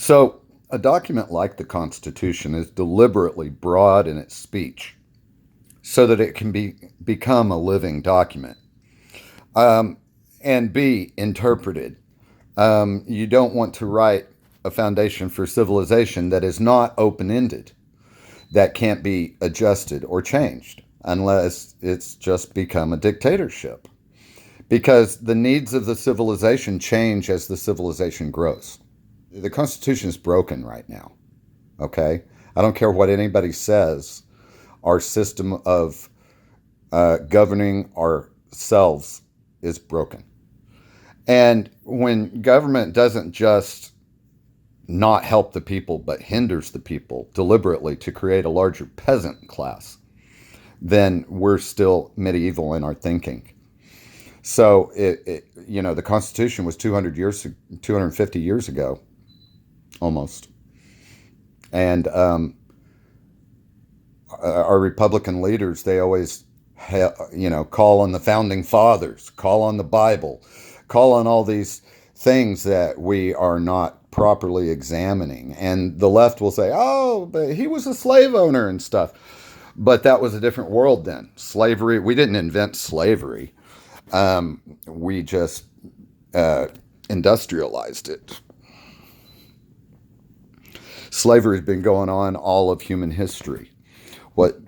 So, a document like the Constitution is deliberately broad in its speech so that it can become a living document um, and be interpreted. You don't want to write a foundation for civilization that is not open ended, that can't be adjusted or changed unless it's just become a dictatorship. Because the needs of the civilization change as the civilization grows. The Constitution is broken right now, okay? I don't care what anybody says. Our system of governing ourselves is broken. And when government doesn't just not help the people, but hinders the people deliberately to create a larger peasant class, then we're still medieval in our thinking. So, the Constitution was 250 years ago, almost. And our Republican leaders, they always, call on the founding fathers, call on the Bible, call on all these things that we are not properly examining. And the left will say, oh, but he was a slave owner and stuff. But that was a different world then. Slavery, we didn't invent slavery. We just industrialized it. Slavery has been going on all of human history. What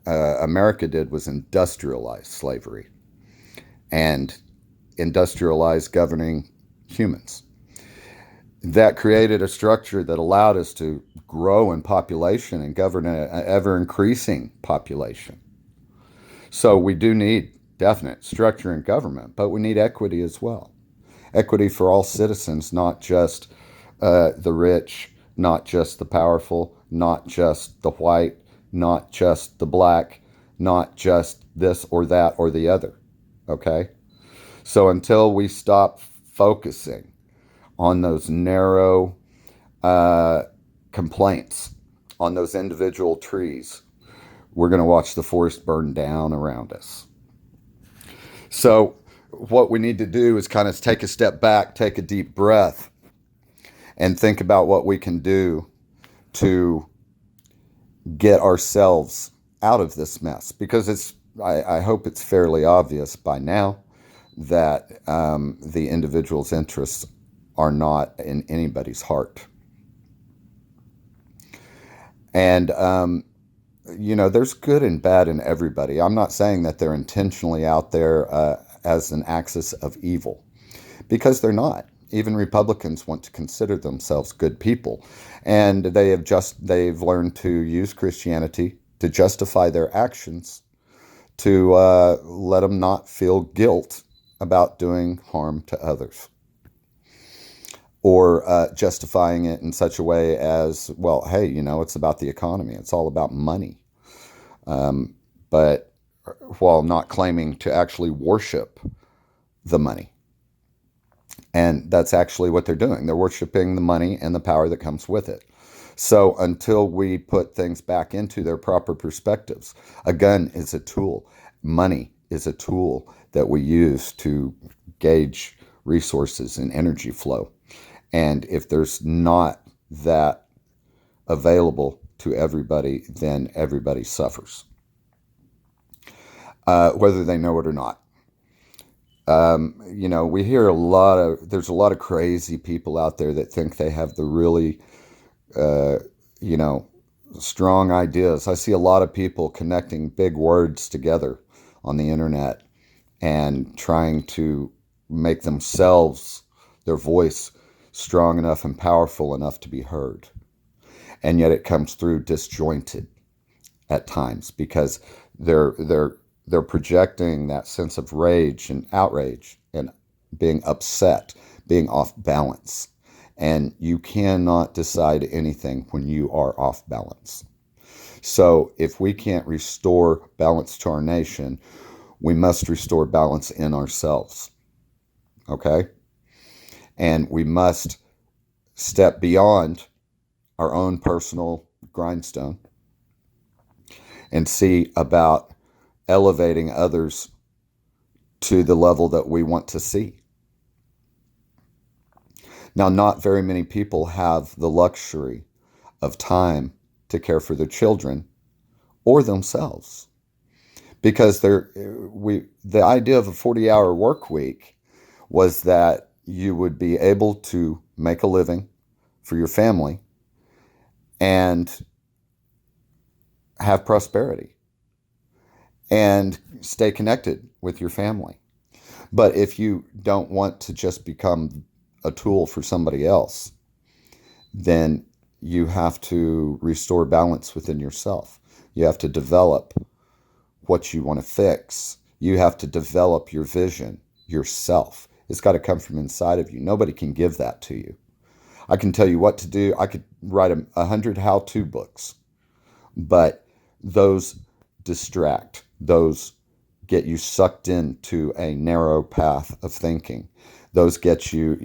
America did was industrialize slavery and industrialize governing humans. That created a structure that allowed us to grow in population and govern an ever increasing population. So we do need definite structure in government, but we need equity as well. Equity for all citizens, not just the rich, not just the powerful, not just the white, not just the black, not just this or that or the other. Okay? So until we stop focusing on those narrow complaints, on those individual trees, we're going to watch the forest burn down around us. So what we need to do is kind of take a step back, take a deep breath, and think about what we can do to get ourselves out of this mess. Because I hope it's fairly obvious by now that the individual's interests are not in anybody's heart. And, there's good and bad in everybody. I'm not saying that they're intentionally out there as an axis of evil, because they're not. Even Republicans want to consider themselves good people. And they've learned to use Christianity to justify their actions, to let them not feel guilt about doing harm to others, or justifying it in such a way as, well, hey, it's about the economy. It's all about money. But while not claiming to actually worship the money. And that's actually what they're doing. They're worshiping the money and the power that comes with it. So until we put things back into their proper perspectives, a gun is a tool. Money is a tool that we use to gauge resources and energy flow. And if there's not that available to everybody, then everybody suffers, whether they know it or not. We hear there's a lot of crazy people out there that think they have the really, strong ideas. I see a lot of people connecting big words together on the internet and trying to make themselves, their voice, strong enough and powerful enough to be heard. And yet it comes through disjointed at times, because they're projecting that sense of rage and outrage and being upset, being off balance. And you cannot decide anything when you are off balance. So if we can't restore balance to our nation, we must restore balance in ourselves. Okay? And we must step beyond our own personal grindstone and see about elevating others to the level that we want to see. Now, not very many people have the luxury of time to care for their children or themselves because the idea of a 40-hour work week was that you would be able to make a living for your family and have prosperity and stay connected with your family. But if you don't want to just become a tool for somebody else, then you have to restore balance within yourself. You have to develop what you want to fix. You have to develop your vision yourself. It's got to come from inside of you. Nobody can give that to you. I can tell you what to do. I could write 100 how-to books, but those distract. Those get you sucked into a narrow path of thinking. Those get you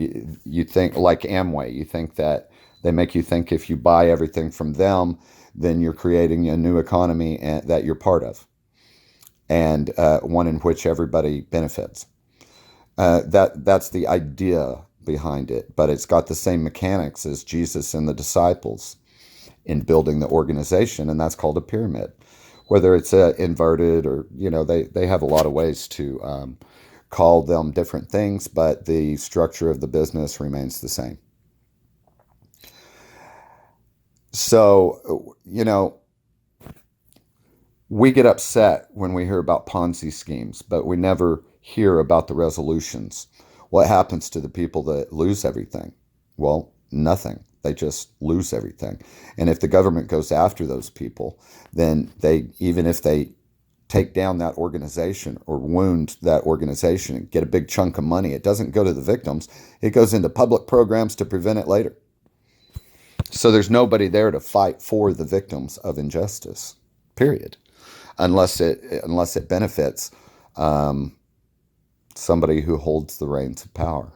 think like Amway. You think that they make you think if you buy everything from them, then you're creating a new economy that you're part of, and one in which everybody benefits. That's the idea behind it, but it's got the same mechanics as Jesus and the disciples in building the organization, and that's called a pyramid. Whether it's inverted or, they have a lot of ways to call them different things, but the structure of the business remains the same. So, we get upset when we hear about Ponzi schemes, but we never hear about the resolutions. What happens to the people that lose everything? Well, nothing. They just lose everything. And if the government goes after those people, then even if they take down that organization or wound that organization and get a big chunk of money, it doesn't go to the victims. It goes into public programs to prevent it later. So there's nobody there to fight for the victims of injustice, period, unless it benefits somebody who holds the reins of power.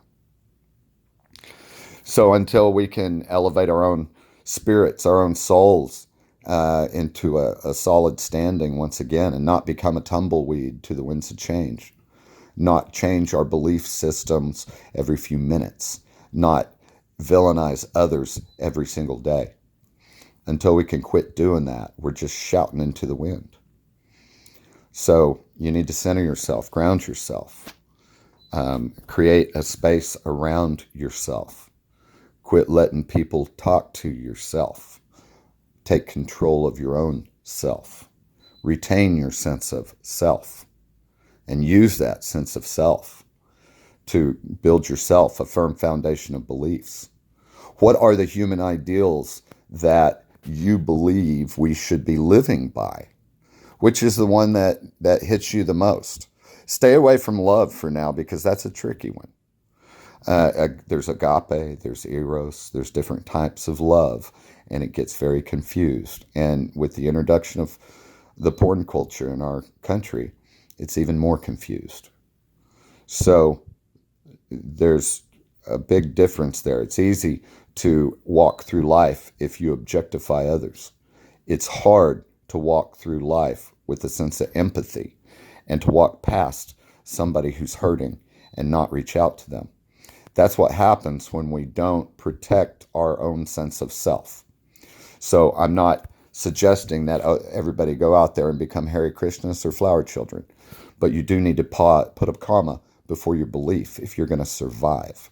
So until we can elevate our own spirits, our own souls into a solid standing once again, and not become a tumbleweed to the winds of change, not change our belief systems every few minutes, not villainize others every single day. Until we can quit doing that, we're just shouting into the wind. So you need to center yourself, ground yourself, create a space around yourself. Quit letting people talk to yourself. Take control of your own self. Retain your sense of self. And use that sense of self to build yourself a firm foundation of beliefs. What are the human ideals that you believe we should be living by? Which is the one that hits you the most? Stay away from love for now, because that's a tricky one. There's agape, there's eros, there's different types of love, and it gets very confused. And with the introduction of the porn culture in our country, it's even more confused. So there's a big difference there. It's easy to walk through life if you objectify others. It's hard to walk through life with a sense of empathy and to walk past somebody who's hurting and not reach out to them. That's what happens when we don't protect our own sense of self. So I'm not suggesting that everybody go out there and become Hare Krishnas or flower children, but you do need to put a comma before your belief if you're going to survive.